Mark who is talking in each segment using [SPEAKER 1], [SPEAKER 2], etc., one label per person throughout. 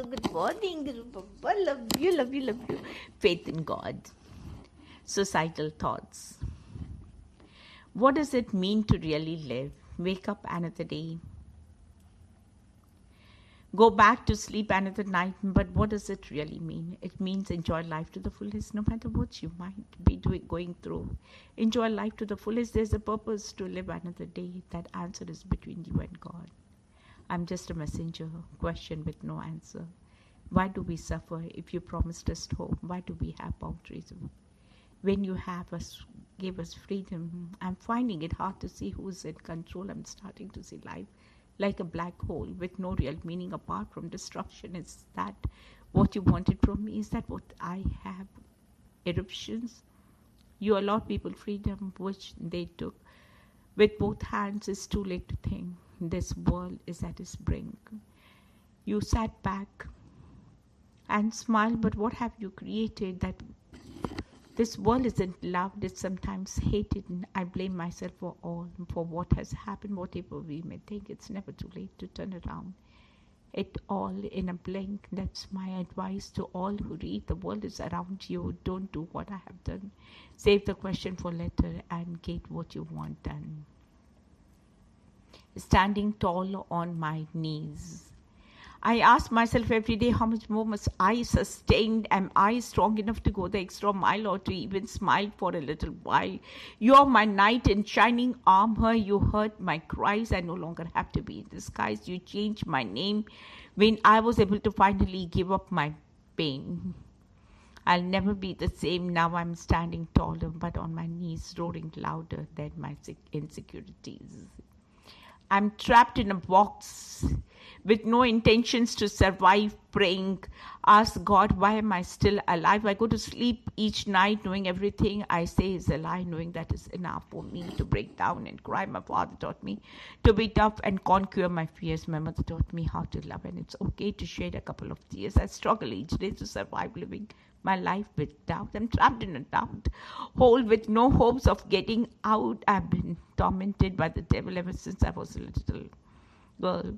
[SPEAKER 1] Good morning, Guru Baba. Love you, love you, love you. Faith in God. Societal thoughts. What does it mean to really live? Wake up another day. Go back to sleep another night. But what does it really mean? It means enjoy life to the fullest, no matter what you might be going through. Enjoy life to the fullest. There's a purpose to live another day. That answer is between you and God. I'm just a messenger, question with no answer. Why do we suffer if you promised us hope? Why do we have boundaries? When you gave us freedom, I'm finding it hard to see who's in control. I'm starting to see life like a black hole with no real meaning apart from destruction. Is that what you wanted from me? Is that what I have? Eruptions? You allowed people freedom, which they took with both hands. It's too late to think. This world is at its brink. You sat back and smiled, but what have you created? That this world isn't loved, it's sometimes hated, and I blame myself for what has happened. Whatever we may think, it's never too late to turn around it all in a blink. That's my advice to all who read. The world is around you. Don't do what I have done. Save the question for later and get what you want done. Standing tall on my knees. I ask myself every day, how much more must I sustain? Am I strong enough to go the extra mile or to even smile for a little while? You're my knight in shining armor. You heard my cries. I no longer have to be in disguise. You changed my name when I was able to finally give up my pain. I'll never be the same. Now I'm standing taller, but on my knees, roaring louder than my insecurities. I'm trapped in a box with no intentions to survive, praying, ask God, why am I still alive? I go to sleep each night knowing everything I say is a lie, knowing that is enough for me to break down and cry. My father taught me to be tough and conquer my fears. My mother taught me how to love, and it's okay to shed a couple of tears. I struggle each day to survive living my life with doubt. I'm trapped in a doubt hole with no hopes of getting out. I've been tormented by the devil ever since I was a little girl.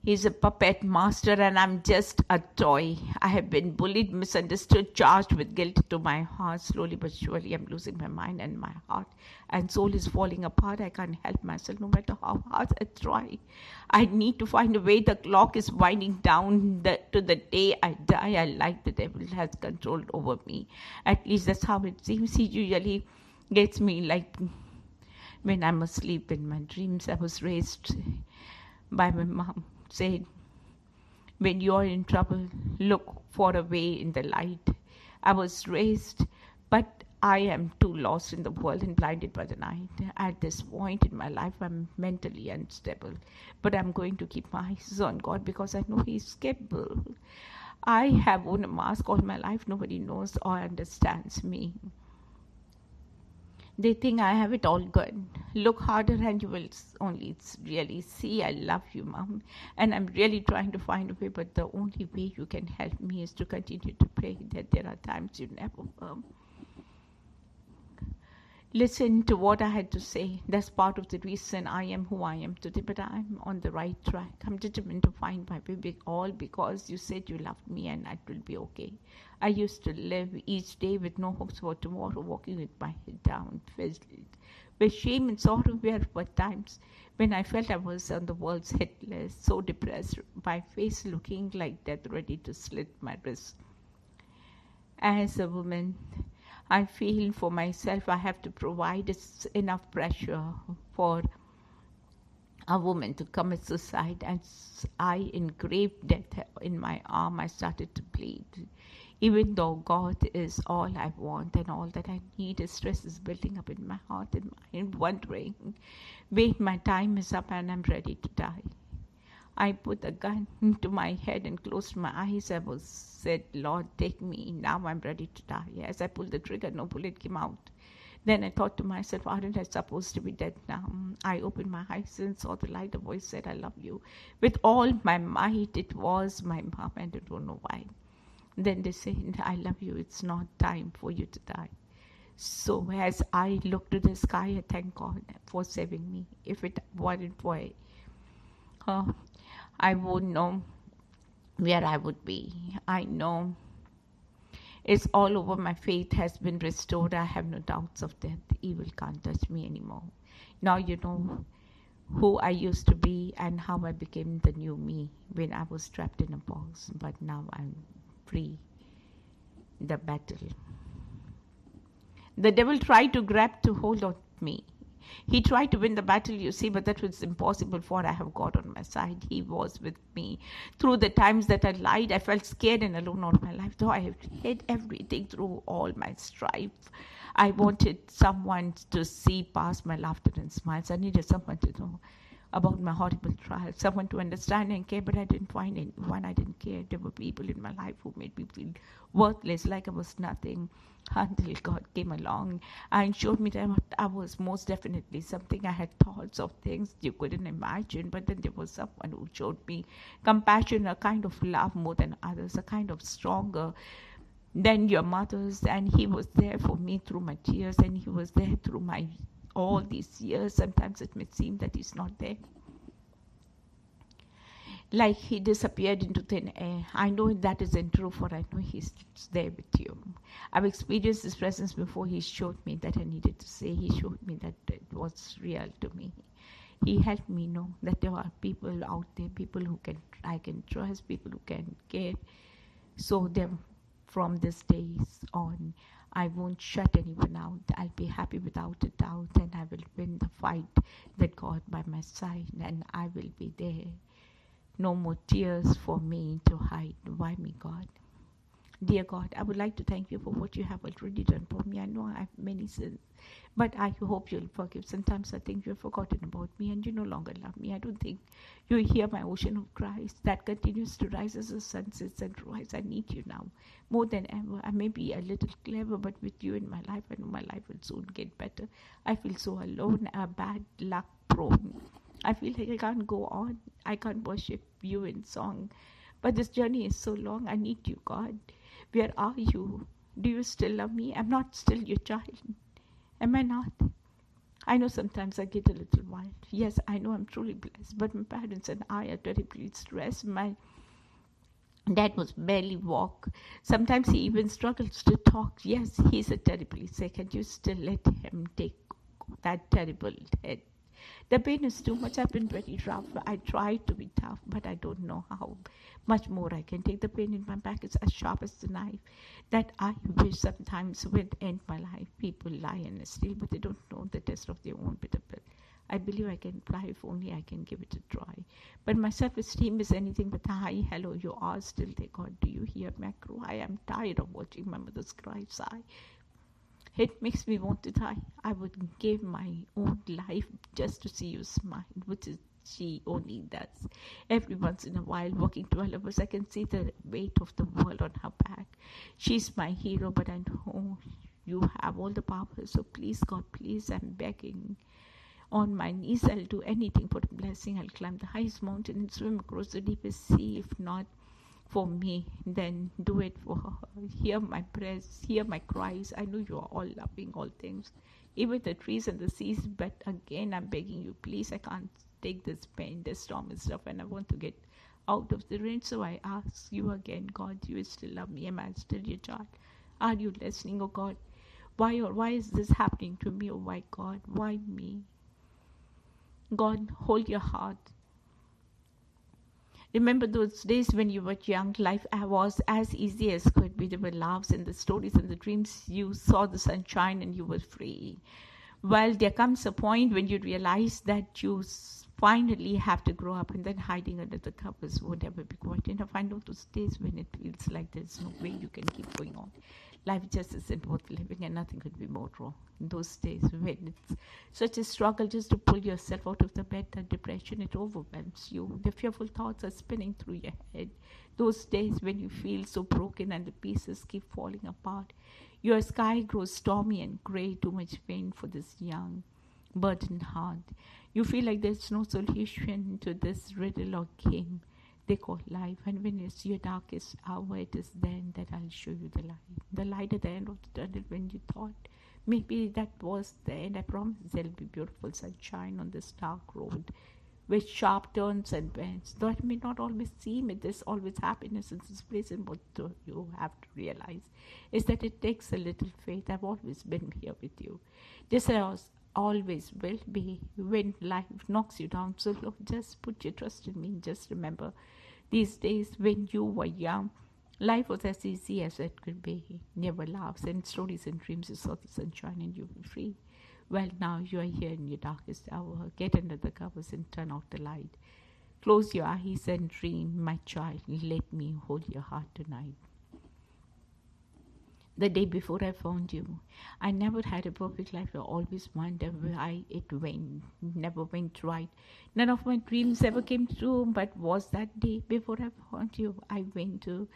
[SPEAKER 1] He's a puppet master and I'm just a toy. I have been bullied, misunderstood, charged with guilt to my heart. Slowly but surely I'm losing my mind and my heart and soul is falling apart. I can't help myself no matter how hard I try. I need to find a way. The clock is winding down to the day I die. I like the devil has control over me. At least that's how it seems. He usually gets me like when I'm asleep in my dreams. I was raised by my mom. Said, when you're in trouble, look for a way in the light. I was raised, but I am too lost in the world and blinded by the night. At this point in my life, I'm mentally unstable, but I'm going to keep my eyes on God because I know He's capable. I have worn a mask all my life. Nobody knows or understands me. They think I have it all good. Look harder and you will only really see I love you, Mom. And I'm really trying to find a way, but the only way you can help me is to continue to pray that there are times you never listen to what I had to say. That's part of the reason I am who I am today, but I'm on the right track. I'm determined to find my way, all because you said you loved me and it will be okay. I used to live each day with no hopes for tomorrow, walking with my head down, filled with shame and sorrow. There were times when I felt I was on the world's hit list, so depressed, my face looking like death, ready to slit my wrist. As a woman, I feel for myself I have to provide enough pressure for a woman to commit suicide. As I engraved death in my arm, I started to bleed. Even though God is all I want and all that I need, stress is building up in my heart and mind, wondering when my time is up and I'm ready to die. I put a gun to my head and closed my eyes. I said, Lord, take me. Now I'm ready to die. As I pulled the trigger, no bullet came out. Then I thought to myself, aren't I supposed to be dead now? I opened my eyes and saw the light. A voice said, I love you. With all my might, it was my mom, and I don't know why. Then they said, I love you. It's not time for you to die. So as I looked to the sky, I thank God for saving me. If it weren't for I won't know where I would be. I know it's all over. My faith has been restored. I have no doubts of death. Evil can't touch me anymore. Now you know who I used to be and how I became the new me when I was trapped in a box. But now I'm free. The battle. The devil tried to grab to hold on me. He tried to win the battle, you see, but that was impossible, for I have God on my side. He was with me. Through the times that I lied, I felt scared and alone all my life. Though I have hid everything through all my strife, I wanted someone to see past my laughter and smiles. I needed someone to know about my horrible trial, someone to understand and care, but I didn't find anyone. I didn't care. There were people in my life who made me feel worthless, like I was nothing, until God came along and showed me that I was most definitely something. I had thoughts of things you couldn't imagine, but then there was someone who showed me compassion, a kind of love more than others, a kind of stronger than your mother's, and he was there for me through my tears, and he was there through my all these years. Sometimes it may seem that he's not there, like he disappeared into thin air. I know that isn't true, for I know he's there with you. I've experienced his presence before. He showed me that I needed to say. He showed me that it was real to me. He helped me know that there are people out there, people who I can trust, people who can care. So then from this days on, I won't shut anyone out. I'll be happy without a doubt, and I will win the fight that God by my side, and I will be there. No more tears for me to hide. Why me, God? Dear God, I would like to thank you for what you have already done for me. I know I have many sins, but I hope you'll forgive. Sometimes I think you've forgotten about me and you no longer love me. I don't think you hear my ocean of cries that continues to rise as the sun sets and rise. I need you now more than ever. I may be a little clever, but with you in my life, I know my life will soon get better. I feel so alone, bad luck prone. I feel like I can't go on. I can't worship you in song. But this journey is so long. I need you, God. Where are you? Do you still love me? I'm not still your child. Am I not? I know sometimes I get a little wild. Yes, I know I'm truly blessed. But my parents and I are terribly stressed. My dad was barely walk. Sometimes he even struggles to talk. Yes, he's a terribly sick, and you still let him take that terrible head. The pain is too much. I've been very rough. I try to be tough, but I don't know how much more I can take. The pain in my back is as sharp as the knife that I wish sometimes would end my life. People lie and steal, but they don't know the test of their own bitter pill. I believe I can fly if only I can give it a try. But my self-esteem is anything but high. Hello, you are still there, God. Do you hear me cry? I'm tired of watching my mother's cry sigh. It makes me want to die. I would give my own life just to see you smile, which is she only does. Every once in a while, working 12 hours, I can see the weight of the world on her back. She's my hero, but I know you have all the power. So please, God, please, I'm begging. On my knees, I'll do anything for a blessing. I'll climb the highest mountain and swim across the deepest sea. If not for me, then do it for her. Hear my prayers, hear my cries. I know you are all loving all things, even the trees and the seas. But again, I'm begging you, please, I can't take this pain. The storm is rough and I want to get out of the rain. So I ask you again, God, you still love me? Am I still your child? Are you listening, oh God? Why is this happening to me? Oh my God, why me? God, hold your heart. Remember those days when you were young. Life was as easy as could be. There were laughs and the stories and the dreams. You saw the sunshine and you were free. Well, there comes a point when you realize that you finally have to grow up, and then hiding under the covers won't ever be quite enough. I know those days when it feels like there's no way you can keep going on. Life just isn't worth living, and nothing could be more wrong. In those days when it's such a struggle just to pull yourself out of the bed, that depression, it overwhelms you. The fearful thoughts are spinning through your head. Those days when you feel so broken and the pieces keep falling apart. Your sky grows stormy and grey, too much pain for this young, burdened heart. You feel like there's no solution to this riddle or game they call life, and when it's your darkest hour, it is then that I'll show you the light at the end of the tunnel. When you thought maybe that was the end, I promise there'll be beautiful sunshine on this dark road with sharp turns and bends. Though it may not always seem it, there's always happiness in this place, and what you have to realize is that it takes a little faith. I've always been here with you. Just as I always will be when life knocks you down. So look, just put your trust in me. Just remember these days when you were young, life was as easy as it could be. Never laughs and stories and dreams. You saw the sunshine and you were free. Well, now you are here in your darkest hour. Get under the covers and turn out the light. Close your eyes and dream, my child. Let me hold your heart tonight. The day before I found you, I never had a perfect life. I always wondered why it never went right. None of my dreams ever came true, but was that day before I found you. I went to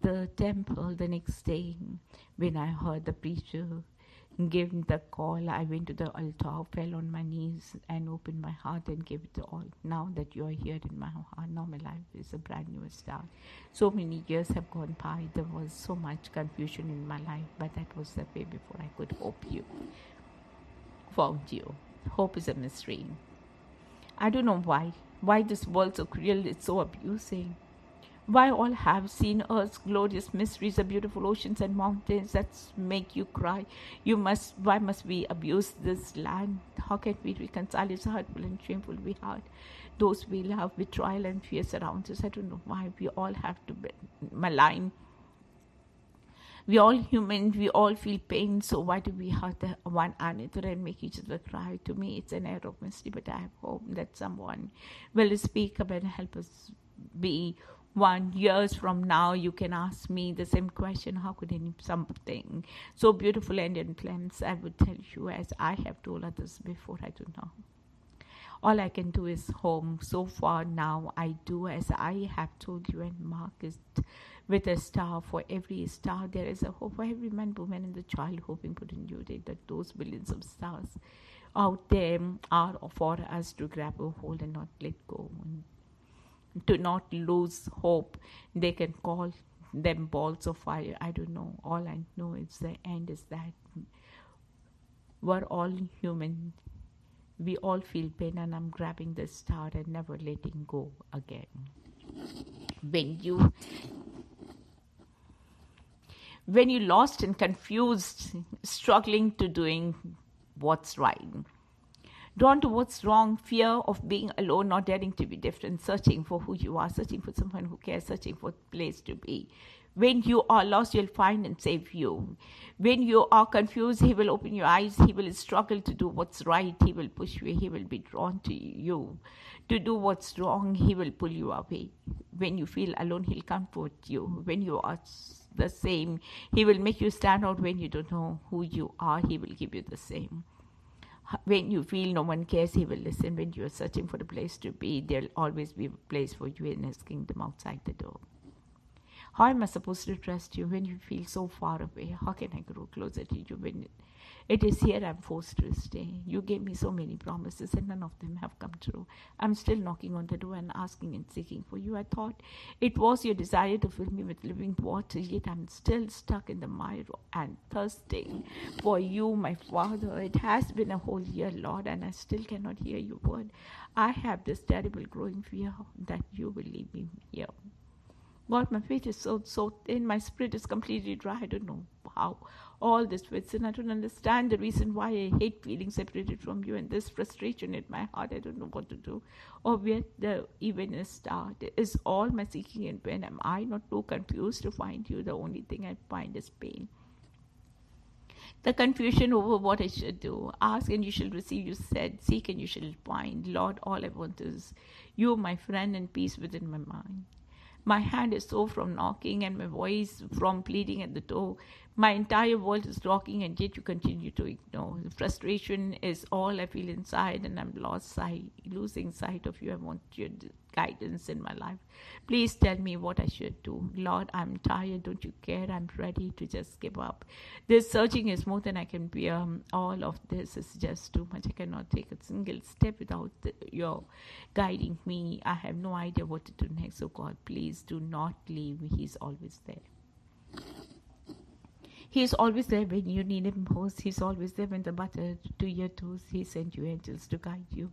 [SPEAKER 1] the temple the next day when I heard the preacher give the call. I went to the altar, fell on my knees and opened my heart and gave it all. Now that you are here in my heart, now my life is a brand new start. So many years have gone by. There was so much confusion in my life, but that was the way before I could hope you. Found you. Hope is a mystery. I don't know why this world so cruel, it's so abusing. Why all have seen Earth's glorious mysteries, the beautiful oceans and mountains that make you cry? Why must we abuse this land? How can we reconcile its hurtful and shameful we heart? Those we love, betrayal and fear surrounds us. I don't know why we all have to be malign. We all human, we all feel pain, so why do we hurt one another and make each other cry? To me, it's an air of mystery, but I hope that someone will speak up and help us be one. Years from now, you can ask me the same question. How could something so beautiful end in flames? I would tell you, as I have told others before, I don't know. All I can do is home. So far now, I do as I have told you and mark it with a star. For every star, there is a hope. For every man, woman, and the child hoping put in you that those billions of stars out there are for us to grab a hold and not let go. To not lose hope. They can call them balls of fire. I don't know. All I know is the end is that we're all human. We all feel pain, and I'm grabbing the star and never letting go again. When you lost and confused, struggling to doing what's right, drawn to what's wrong, fear of being alone, not daring to be different, searching for who you are, searching for someone who cares, searching for a place to be. When you are lost, you'll find and save you. When you are confused, he will open your eyes. He will struggle to do what's right. He will push you. He will be drawn to you. To do what's wrong, he will pull you away. When you feel alone, he'll comfort you. When you are the same, he will make you stand out. When you don't know who you are, he will give you the same. When you feel no one cares, he will listen. When you are searching for a place to be, there will always be a place for you in his kingdom outside the door. How am I supposed to trust you when you feel so far away? How can I grow closer to you when it is here I'm forced to stay? You gave me so many promises and none of them have come true. I'm still knocking on the door and asking and seeking for you. I thought it was your desire to fill me with living water, yet I'm still stuck in the mire and thirsting for you, my Father. It has been a whole year, Lord, and I still cannot hear your word. I have this terrible growing fear that you will leave me here. God, my faith is so thin. My spirit is completely dry. I don't know how all this fits in. I don't understand the reason why I hate feeling separated from you and this frustration in my heart. I don't know what to do or where the evenness start. Is all my seeking in pain? Am I not too confused to find you? The only thing I find is pain. The confusion over what I should do. Ask and you shall receive, you said. Seek and you shall find. Lord, all I want is you, my friend, and peace within my mind. My hand is sore from knocking and my voice from pleading at the door. My entire world is rocking and yet you continue to ignore. The frustration is all I feel inside and I'm losing sight of you. I want your guidance in my life. Please tell me what I should do. Lord, I'm tired. Don't you care? I'm ready to just give up. This searching is more than I can bear. All of this is just too much. I cannot take a single step without your guiding me. I have no idea what to do next. So God, please do not leave me. He's always there. He is always there when you need him most. He's always there when the butter to your toes. He sent you angels to guide you.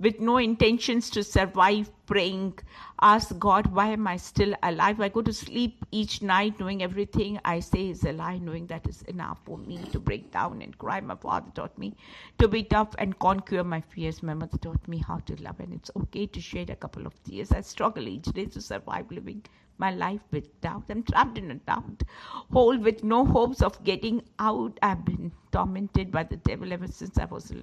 [SPEAKER 1] with no intentions to survive, praying, ask God, why am I still alive? I go to sleep each night knowing everything I say is a lie, knowing that is enough for me to break down and cry. My father taught me to be tough and conquer my fears. My mother taught me how to love, and it's okay to shed a couple of tears. I struggle each day to survive living my life with doubt. I'm trapped in a doubt hole with no hopes of getting out. I've been tormented by the devil ever since I was a little